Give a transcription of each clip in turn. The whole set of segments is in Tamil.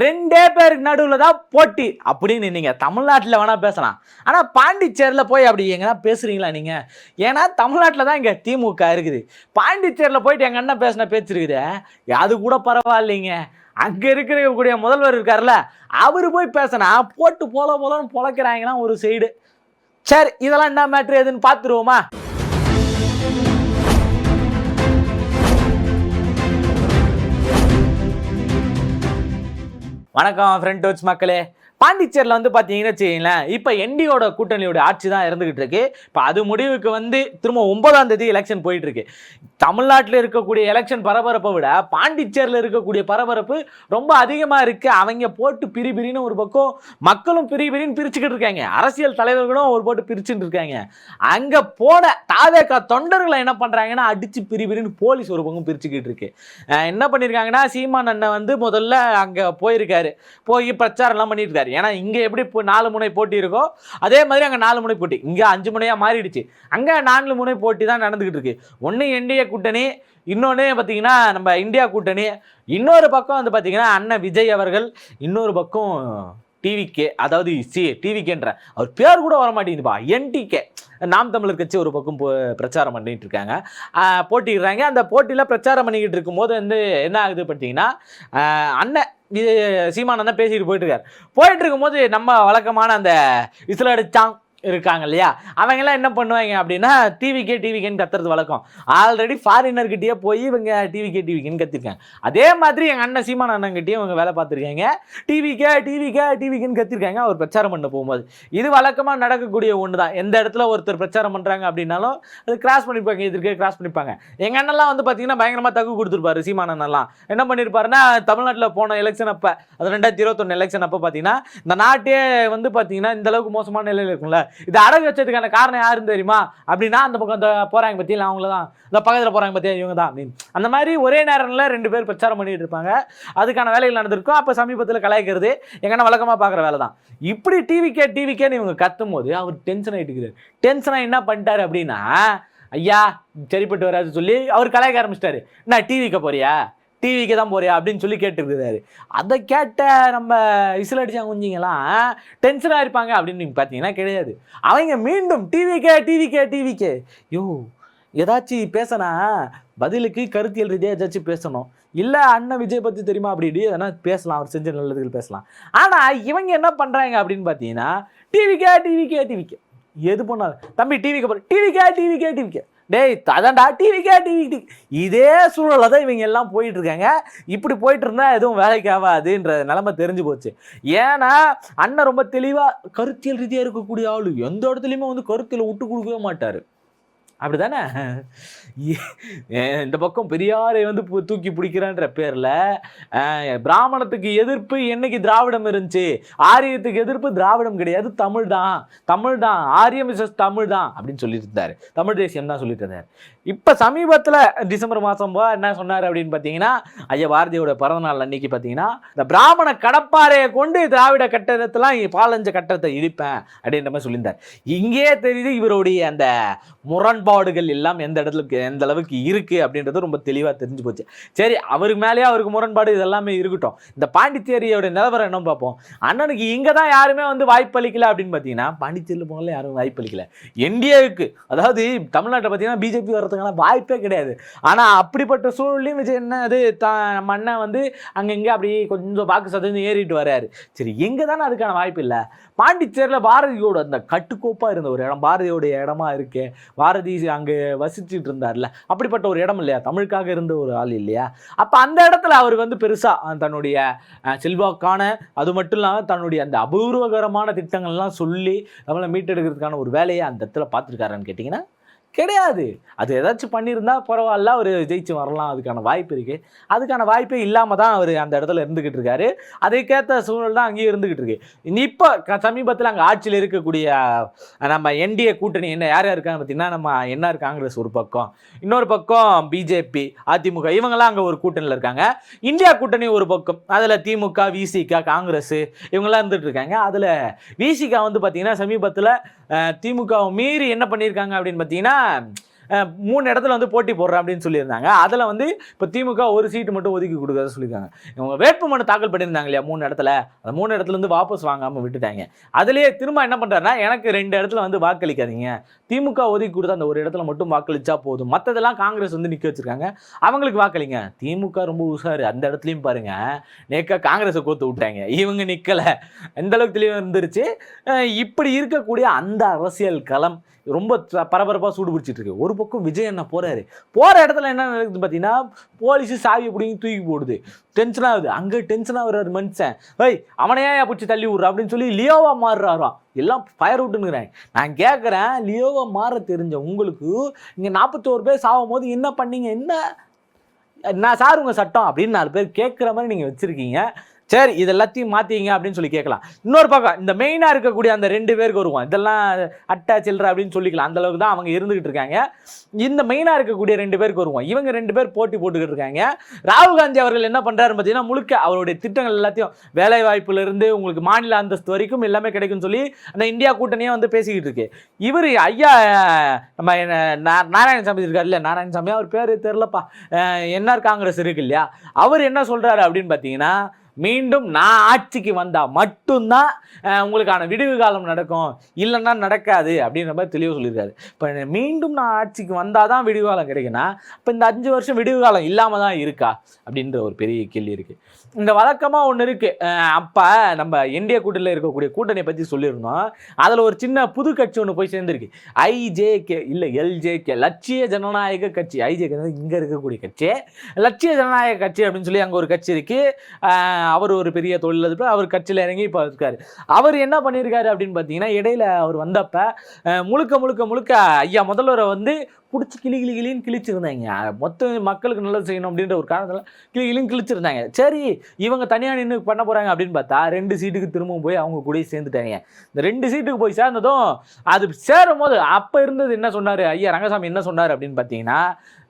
2 பேருக்கு நடுவில் தான் போட்டி அப்படின்னு நீங்கள் தமிழ்நாட்டில் வேணால் பேசலாம். ஆனால் பாண்டிச்சேரியில் போய் அப்படி எங்கன்னா பேசுகிறீங்களா நீங்கள்? ஏன்னா தமிழ்நாட்டில் தான் இங்கே திமுக இருக்குது. பாண்டிச்சேரியில் போயிட்டு எங்கள் அண்ணன் பேசின பேச்சு இருக்குது, அது கூட பரவாயில்லைங்க. அங்கே இருக்கக்கூடிய முதல்வர் இருக்கார்ல, அவர் போய் பேசினா போட்டு போலன்னு பொழைக்கிறாங்கன்னா ஒரு சைடு. சரி, இதெல்லாம் என்ன மேட்ரு எதுன்னு பார்த்துருவோமா? வணக்கம் ஃப்ரெண்ட் டோச் மக்களே. பாண்டிச்சேரியில் வந்து பார்த்தீங்கன்னு வச்சுக்கீங்களேன், இப்போ என்டியோட கூட்டணியோட ஆட்சி தான் இருந்துகிட்டு இருக்கு. இப்போ அது முடிவுக்கு வந்து திரும்ப 9ஆம் தேதி எலெக்ஷன் போயிட்டு இருக்கு. தமிழ்நாட்டில் இருக்கக்கூடிய எலெக்ஷன் பரபரப்பை விட பாண்டிச்சேரியில் இருக்கக்கூடிய பரபரப்பு ரொம்ப அதிகமாக இருக்கு. அவங்க போட்டு பிரிபிரின்னு ஒரு பக்கம், மக்களும் பிரிபிரின்னு பிரிச்சுக்கிட்டு இருக்காங்க, அரசியல் தலைவர்களும் ஒரு போட்டு பிரிச்சுட்டு இருக்காங்க. அங்கே போன தாவேகா தொண்டர்களை என்ன பண்ணுறாங்கன்னா அடிச்சு பிரிபிரின்னு போலீஸ் ஒரு பக்கம் பிரிச்சுக்கிட்டு இருக்கு. என்ன பண்ணியிருக்காங்கன்னா, சீமான் அண்ணன் வந்து முதல்ல அங்கே போயிருக்காரு, போய் பிரச்சாரம்லாம் பண்ணிட்டு இருக்காரு. ஏன்னா இங்க எப்படி 4 முனை போட்டி இருக்கோ அதே மாதிரி அங்க 4 முனை போட்டி, இங்க 5 முனையா மாறிடுச்சு. அங்க 4 முனை போட்டி தான் நடந்துகிட்டு இருக்கு. ஒன்னு என்டிஏ கூட்டணி, இன்னொன்னு பாத்தீங்கன்னா நம்ம இந்தியா கூட்டணி, இன்னொரு பக்கம் வந்து பாத்தீங்கன்னா அண்ணன் விஜய் அவர்கள், இன்னொரு பக்கம் டிவிகே, அதாவது டிவிகேன்ற அவர் பேர் கூட வர மாட்டேங்குதுப்பா, என்டிகே நாம் தமிழர் கட்சி ஒரு பக்கம் பிரச்சாரம் பண்ணிட்டு இருக்காங்க, போட்டிடுறாங்க. அந்த போட்டியில் பிரச்சாரம் பண்ணிக்கிட்டு இருக்கும்போது வந்து என்ன ஆகுது பார்த்தீங்கன்னா, அண்ணன் சீமான் தான் பேசிட்டு போயிட்டு இருக்கும்போது நம்ம வழக்கமான அந்த விசில் அடிச்சாங் இருக்காங்க இல்லையா, அவங்கெல்லாம் என்ன பண்ணுவாங்க அப்படின்னா டிவிகேன்னு கத்துறது வழக்கம். ஆல்ரெடி ஃபாரினர்கிட்டயே போய் இவங்க டிவிகேன்னு கத்திருக்காங்க. அதே மாதிரி எங்கள் அண்ணன் சீமான் அண்ணன்கிட்டயும் இவங்க வேலை பார்த்துருக்காங்க, டிவிகேன்னு கத்திருக்காங்க அவர் பிரச்சாரம் பண்ண போகும்போது. இது வழக்கமாக நடக்கக்கூடிய ஒன்று தான். எந்த இடத்துல ஒருத்தர் பிரச்சாரம் பண்ணுறாங்க அப்படின்னாலும் அது கிராஸ் பண்ணிப்பாங்க, எதிர்க்கே கிராஸ் பண்ணிப்பாங்க. எங்கள் அண்ணெல்லாம் வந்து பார்த்தீங்கன்னா பயங்கரமாக தகு கொடுத்துருப்பாரு. சீமான் அண்ணெல்லாம் என்ன பண்ணியிருப்பாருன்னா, தமிழ்நாட்டில் போன எலெக்ஷன் அப்போ, அது 2021 எலெக்ஷன் அப்போ பார்த்தீங்கன்னா, இந்த நாட்டே வந்து பார்த்தீங்கன்னா இந்த அளவுக்கு மோசமான நிலையில் இருக்கும்ல, இது அடகு வச்சதுக்கான காரணம் யாருன்னு தெரியுமா அப்படின்னா, அந்த பக்கம் அந்த போறாங்க பத்தியில் அவங்கள தான், இந்த பக்கத்தில் போறாங்க பத்தியா இவங்க தான் அப்படின்னு. அந்த மாதிரி ஒரே நேரத்தில் 2 பேர் பிரச்சாரம் பண்ணிட்டு இருப்பாங்க. அதுக்கான வேலைகள் நடந்திருக்கும். அப்போ சமீபத்தில் கலாய்க்கிறது எங்கன்னா வழக்கமாக பார்க்குற வேலை தான். இப்படி டிவிகேன்னு இவங்க கத்தும் போது அவர் டென்ஷன் ஆகிட்டு, டென்ஷனாக என்ன பண்ணிட்டாரு அப்படின்னா, ஐயா சரிப்பட்டு வராது சொல்லி அவர் கலாய்க்க ஆரம்பிச்சிட்டாரு. என்ன டிவிக்கு போறியா, டிவிக்கு தான் போறியா அப்படின்னு சொல்லி கேட்டுருக்குறாரு. அதை கேட்ட நம்ம விசில் அடிச்சாங்க குஞ்சிங்கெல்லாம் டென்ஷனாக இருப்பாங்க அப்படின்னு நீங்கள் பார்த்தீங்கன்னா கிடையாது. அவங்க மீண்டும் டிவிக்கே யோ ஏதாச்சும் பேசினா பதிலுக்கு கருத்தியல் ரீதியாக ஏதாச்சும் பேசணும், இல்லை அண்ணன் விஜய் பற்றி தெரியுமா அப்படி எதனா பேசலாம், அவர் செஞ்ச நல்லதுகள் பேசலாம். ஆனால் இவங்க என்ன பண்ணுறாங்க அப்படின்னு பார்த்தீங்கன்னா, டிவிக்கே எது பண்ணாலும் தம்பி டிவிக்கு போகிற டிவிக்கே டேய் அதான்டா டிவிக்கே. இதே சூழலை தான் இவங்க எல்லாம் போயிட்டு இருக்காங்க. இப்படி போயிட்டு இருந்தா எதுவும் வேலைக்கு ஆகாதுன்ற நிலைமை தெரிஞ்சு போச்சு. ஏன்னா அண்ணன் ரொம்ப தெளிவா கருத்தியல் ரீதியாக இருக்கக்கூடிய ஆளு, எந்த இடத்துலையுமே வந்து கருத்தியலை விட்டு கொடுக்கவே மாட்டாரு, அப்படிதானே? இந்த பக்கம் பெரியாரை வந்து தூக்கி பிடிக்கிறான்ற பேர்ல பிராமணத்துக்கு எதிர்ப்பு என்னைக்கு திராவிடம் இருந்துச்சு, ஆரியத்துக்கு எதிர்ப்பு திராவிடம் கிடையாது, தமிழ் தான், ஆரியம் மிஸ்ஸஸ் தமிழ் தான் அப்படின்னு சொல்லிட்டு இருந்தாரு, தமிழ் தேசியம் தான் சொல்லிட்டு இருந்தாரு. இப்ப சமீபத்துல டிசம்பர் மாசம் என்ன சொன்னாரு அப்படின்னு பாத்தீங்கன்னா, ஐயா பாரதியோட பிறந்தநாள் அன்னைக்கு பாத்தீங்கன்னா, இந்த பிராமண கடப்பாறையை கொண்டு திராவிட கட்டடத்தெல்லாம் பாலஞ்ச கட்டடத்தை இடிப்பேன் அப்படின்ற மாதிரி சொல்லியிருந்தார். இங்கே தெரியுது இவருடைய அந்த முரண்பாடுகள் எல்லாம் எந்த அளவுக்கு இருக்கு அப்படின்றது ரொம்ப தெளிவா தெரிஞ்சு போச்சு. சரி, அவருக்கு மேலேயே அவருக்கு முரண்பாடு இதெல்லாமே இருக்கட்டும். இந்த பாண்டிச்சேரியோட நிலவரம் என்ன பார்ப்போம். அண்ணனுக்கு இங்க தான் யாருமே வந்து வாய்ப்பளிக்கல அப்படின்னு பார்த்தீங்கன்னா, பாண்டிச்சேரியில் போனாலும் யாரும் வாய்ப்பளிக்கல. என்டிஏவுக்கு, அதாவது தமிழ்நாட்டை பார்த்தீங்கன்னா பிஜேபி வர்றதுக்கான வாய்ப்பே கிடையாது. ஆனால் அப்படிப்பட்ட சூழலையும் விஜய் என்ன அது நம்ம அண்ணன் வந்து அங்கங்கே அப்படி கொஞ்சம் வாக்கு சதவீதம் ஏறிட்டு வர்றாரு. சரி, எங்கே தானே அதுக்கான வாய்ப்பு இல்லை. பாண்டிச்சேரியில் பாரதியோட அந்த கட்டுக்கோப்பாக இருந்த ஒரு இடம், பாரதியோடைய இடமா இருக்கு. பாரதி அங்கே வசிச்சுட்டு இருந்தார்ல, அப்படிப்பட்ட ஒரு இடம் இல்லையா, தமிழுக்காக இருந்த ஒரு ஆள் இல்லையா. அப்போ அந்த இடத்துல அவர் வந்து பெருசாக தன்னுடைய செல்வாக்கான, அது மட்டும் இல்லாமல் தன்னுடைய அந்த அபூர்வகரமான திட்டங்கள்லாம் சொல்லி நம்மளை மீட்டெடுக்கிறதுக்கான ஒரு வேலையை அந்த இடத்துல பார்த்துருக்காருன்னு கேட்டிங்கன்னா கிடையாது. அது ஏதாச்சும் பண்ணியிருந்தா பரவாயில்ல, அவர் ஜெயிச்சு வரலாம், அதுக்கான வாய்ப்பு இருக்குது. அதுக்கான வாய்ப்பே இல்லாமல் தான் அவர் அந்த இடத்துல இருந்துக்கிட்டு இருக்காரு. அதுக்கேற்ற சூழல் தான் அங்கேயும் இருந்துக்கிட்டு இருக்கு. இப்போ சமீபத்தில் அங்கே ஆட்சியில் இருக்கக்கூடிய நம்ம என்டிஏ கூட்டணி என்ன யார் இருக்காங்க பார்த்தீங்கன்னா, நம்ம என்ஆர் காங்கிரஸ் ஒரு பக்கம், இன்னொரு பக்கம் பிஜேபி, அதிமுக, இவங்கெல்லாம் அங்கே ஒரு கூட்டணியில் இருக்காங்க. இந்தியா கூட்டணி ஒரு பக்கம், அதில் திமுக, விசிக, காங்கிரஸ் இவங்கெல்லாம் இருந்துகிட்டு இருக்காங்க. அதில் விசிக வந்து பார்த்தீங்கன்னா சமீபத்தில் திமுகவை மீறி என்ன பண்ணியிருக்காங்க அப்படின்னு பார்த்தீங்கன்னா, 3 இடத்துல வந்து போட்டி போடுறேன் அப்படின்னு சொல்லியிருந்தாங்க. அதில் வந்து இப்போ திமுக ஒரு சீட்டு மட்டும் ஒதுக்கி கொடுக்குறத சொல்லியிருக்காங்க. இவங்க வேட்புமனு தாக்கல் பண்ணியிருந்தாங்க இல்லையா 3 இடத்துல, அந்த 3 இடத்துல இருந்து வாபஸ் வாங்காமல் விட்டுட்டாங்க. அதுலேயே திரும்ப என்ன பண்ணுறாருன்னா, எனக்கு 2 இடத்துல வந்து வாக்களிக்காதீங்க, திமுக ஒதுக்கி கொடுத்த அந்த ஒரு இடத்துல மட்டும் வாக்களிச்சா போதும், மற்றதெல்லாம் காங்கிரஸ் வந்து நிற்க வச்சிருக்காங்க, அவங்களுக்கு வாக்களிங்க. திமுக ரொம்ப உஷாரு, அந்த இடத்துலையும் பாருங்க நேக்கா காங்கிரஸை கோத்து விட்டாங்க, இவங்க நிற்கலை, எந்த அளவுக்கு தெளிவாக இருந்துருச்சு. இப்படி இருக்கக்கூடிய அந்த அரசியல் களம் ரொம்ப பரபரப்பாக சூடு பிடிச்சிட்டு இருக்கு. ஒரு பக்கம் விஜய் என்ன போகிற இடத்துல என்ன நடக்குது பார்த்தீங்கன்னா, போலீஸு சாவி பிடிங்கி தூக்கி போடுது, டென்ஷன் ஆகுது. அங்கே டென்ஷனாக வர்றாரு மனுஷன், ஏய் அவனையா பிடிச்சி தள்ளி விட்றா அப்படின்னு சொல்லி லியோவா மாறுறாராம். எல்லாம் ஃபயர் விட்டுங்கிறேன். நான் கேட்குறேன், லியோவா மாற தெரிஞ்ச உங்களுக்கு இங்கே 41 பேர் சாகும் போது என்ன பண்ணீங்க, என்ன சார் உங்கள் சட்டம் அப்படின்னு 4 பேர் கேட்குற மாதிரி நீங்கள் வச்சுருக்கீங்க. சரி இது எல்லாத்தையும் மாற்றிங்க அப்படின்னு சொல்லி கேட்கலாம். இன்னொரு பக்கம் இந்த மெயினாக இருக்கக்கூடிய அந்த 2 பேருக்கு வருவோம், இதெல்லாம் அட்டா சில்லற அப்படின்னு சொல்லிக்கலாம், அந்த அளவுக்கு தான் அவங்க இருந்துகிட்டு இருக்காங்க. இந்த மெயினாக இருக்கக்கூடிய 2 பேருக்கு வருவோம். இவங்க 2 பேர் போட்டி போட்டுக்கிட்டு இருக்காங்க. ராகுல் காந்தி அவர்கள் என்ன பண்ணுறாருன்னு பார்த்தீங்கன்னா, முழுக்க அவருடைய திட்டங்கள் எல்லாத்தையும் வேலை வாய்ப்புலேருந்து உங்களுக்கு மாநில அந்தஸ்து வரைக்கும் எல்லாமே கிடைக்கும்னு சொல்லி அந்த இந்தியா கூட்டணியே வந்து பேசிக்கிட்டு இருக்கு. இவர் ஐயா நம்ம நாராயணசாமி இருக்கார் இல்லையா, நாராயணசாமி அவர் பேர் தெரிலப்பா, என்ஆர் காங்கிரஸ் இருக்கு இல்லையா, அவர் என்ன சொல்கிறாரு அப்படின்னு பார்த்தீங்கன்னா, மீண்டும் நான் ஆட்சிக்கு வந்தால் மட்டும்தான் உங்களுக்கான விடுவு காலம் நடக்கும், இல்லைன்னா நடக்காது அப்படின்ற மாதிரி தெளிவாக சொல்லியிருக்காரு. இப்போ மீண்டும் நான் ஆட்சிக்கு வந்தால் தான் விடுவு காலம் கிடைக்குன்னா, இப்போ இந்த 5 வருஷம் விடுவு காலம் இல்லாமல் தான் இருக்கா அப்படின்ற ஒரு பெரிய கேள்வி இருக்குது. இந்த வழக்கமாக ஒன்று இருக்குது. அப்போ நம்ம இந்தியா கூட்டணியில் இருக்கக்கூடிய கூட்டணியை பற்றி சொல்லியிருந்தோம். அதில் ஒரு சின்ன புது கட்சி ஒன்று போய் சேர்ந்துருக்கு, ஐஜேகே இல்லை எல்ஜேகே, லட்சிய ஜனநாயக கட்சி. ஐஜேகே இங்கே இருக்கக்கூடிய கட்சி, லட்சிய ஜனநாயக கட்சி அப்படின்னு சொல்லி அங்கே ஒரு கட்சி இருக்குது. அவர் ஒரு பெரிய தொழிலதிபர், அவர் கட்சியில் இறங்கி இப்போ இருக்காரு. அவர் என்ன பண்ணியிருக்காரு அப்படின்னு பார்த்தீங்கன்னா, இடையில அவர் வந்தப்ப முழுக்க ஐயா முதல்வரை வந்து பிடிச்சி கிளின்னு கிழிச்சிருந்தாங்க. மொத்த மக்களுக்கு நல்லது செய்யணும் அப்படின்ற ஒரு காரணத்தில் கிளின்னு கிழிச்சிருந்தாங்க. சரி இவங்க தனியாக நின்று பண்ண போகிறாங்க அப்படின்னு பார்த்தா 2 சீட்டுக்கு திரும்பவும் போய் அவங்க கூட சேர்ந்துட்டாங்க. இந்த 2 சீட்டுக்கு போய் சேர்ந்ததும் அது சேரும் போது அப்போ இருந்தது என்ன சொன்னார் ஐயா ரங்கசாமி, என்ன சொன்னார் அப்படின்னு பார்த்தீங்கன்னா,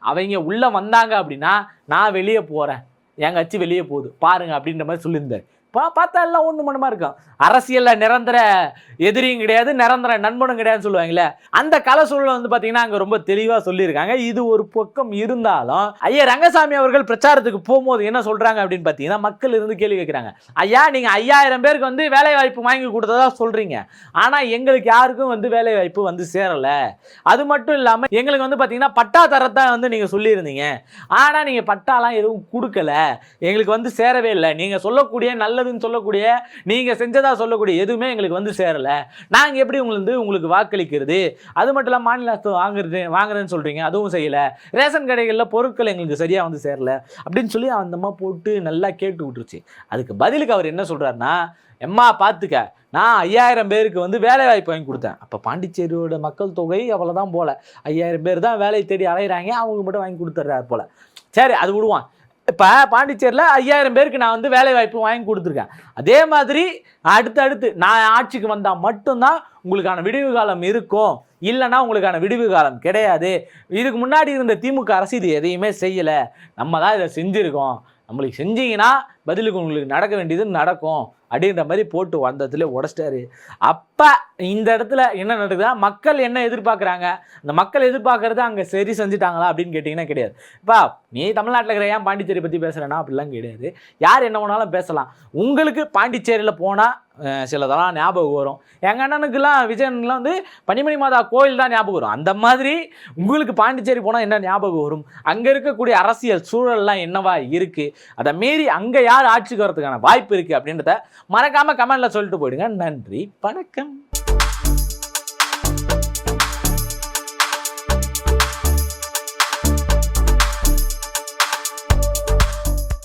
அவங்க உள்ளே வந்தாங்க அப்படின்னா நான் வெளியே போகிறேன், என் கட்சி வெளியே போகுது பாருங்க அப்படின்ற மாதிரி சொல்லியிருந்தார். பார்த்தா எல்லாம் ஒன்று மனமாக இருக்கும். அரசியலில் நிரந்தர எதிரியும் கிடையாது, நிரந்தர நண்பனும் கிடையாதுன்னு சொல்லுவாங்களே, அந்த கலை சூழலை வந்து பார்த்தீங்கன்னா அங்கே ரொம்ப தெளிவாக சொல்லியிருக்காங்க. இது ஒரு பக்கம் இருந்தாலும் ஐயா ரங்கசாமி அவர்கள் பிரச்சாரத்துக்கு போகும்போது என்ன சொல்கிறாங்க அப்படின்னு பார்த்தீங்கன்னா, மக்கள் இருந்து கேள்வி கேட்குறாங்க, ஐயா நீங்கள் 5000 பேருக்கு வந்து வேலை வாய்ப்பு வாங்கி கொடுத்ததா சொல்கிறீங்க, ஆனால் எங்களுக்கு யாருக்கும் வந்து வேலை வாய்ப்பு வந்து சேரலை, அது மட்டும் இல்லாமல் எங்களுக்கு வந்து பார்த்தீங்கன்னா பட்டா தரத்தான் வந்து நீங்கள் சொல்லியிருந்தீங்க, ஆனால் நீங்கள் பட்டாலாம் எதுவும் கொடுக்கல, எங்களுக்கு வந்து சேரவே இல்லை, நீங்கள் சொல்லக்கூடிய நல்ல சொல்லக்கூடிய நீங்க செஞ்சதா சொல்லக்கூடிய எதுவுமே எங்களுக்கு வந்து சேரல, நாங்க எப்படி உங்களுக்கு வாக்களிக்கிறது, அது மட்டும் இல்லாம மாநில வாங்குறேன்னு சொல்றீங்க, அதுவும் செய்யல, ரேஷன் கடைகளில் பொருட்கள் எங்களுக்கு சரியா வந்து சேரல அப்படின்னு சொல்லி அந்த அம்மா போட்டு நல்லா கேட்டு விட்டுருச்சு. அதுக்கு பதிலுக்கு அவர் என்ன சொல்றாருன்னா, எம்மா பார்த்துக்க, நான் 5000 பேருக்கு வந்து வேலை வாய்ப்பு வாங்கி கொடுத்தேன், அப்போ பாண்டிச்சேரியோட மக்கள் தொகை அவ்வளோதான் போல, 5000 பேர் தான் வேலை தேடி அலையிறாங்க, அவங்க மட்டும் வாங்கி கொடுத்துட்றாரு போல. சரி அது விடுவான். இப்போ பாண்டிச்சேரியில் 5000 பேருக்கு நான் வந்து வேலை வாய்ப்பு வாங்கி கொடுத்துருக்கேன். அதே மாதிரி அடுத்து நான் ஆட்சிக்கு வந்தால் மட்டும்தான் உங்களுக்கான விடுவு காலம் இருக்கும், இல்லைன்னா உங்களுக்கான விடுவு காலம் கிடையாது. இதுக்கு முன்னாடி இருந்த திமுக அரசு இது எதையுமே செய்யலை, நம்ம தான் இதை செஞ்சுருக்கோம், நம்மளுக்கு செஞ்சீங்கன்னா பதிலுக்கு உங்களுக்கு நடக்க வேண்டியது நடக்கும் அப்படின்ற மாதிரி போட்டு வந்ததுல உடச்சிட்டாரு. அப்போ இந்த இடத்துல என்ன நடக்குதா, மக்கள் என்ன எதிர்பார்க்குறாங்க, அந்த மக்கள் எதிர்பார்க்கறத அங்கே சரி செஞ்சுட்டாங்களா அப்படின்னு கேட்டிங்கன்னா கிடையாது. இப்போ நீ தமிழ்நாட்டில் இருக்கிற ஏன் பாண்டிச்சேரி பற்றி பேசுகிறேன்னா அப்படிலாம் கிடையாது, யார் என்ன வேணாலும் பேசலாம். உங்களுக்கு பாண்டிச்சேரியில் போனால் சிலதெல்லாம் ஞாபகம் வரும். எங்கள் அண்ணனுக்குலாம் விஜயனுக்குலாம் வந்து பனிமணி மாதா கோயில் தான் ஞாபகம் வரும். அந்த மாதிரி உங்களுக்கு பாண்டிச்சேரி போனால் என்ன ஞாபகம் வரும், அங்கே இருக்கக்கூடிய அரசியல் சூழல்லாம் என்னவா இருக்குது, அதை மீறி அங்கே யார் ஆட்சிக்கு வரதுக்கான வாய்ப்பு இருக்குது அப்படின்றத மறக்காமல் கமெண்டில் சொல்லிட்டு போயிடுங்க. நன்றி, வணக்கம்.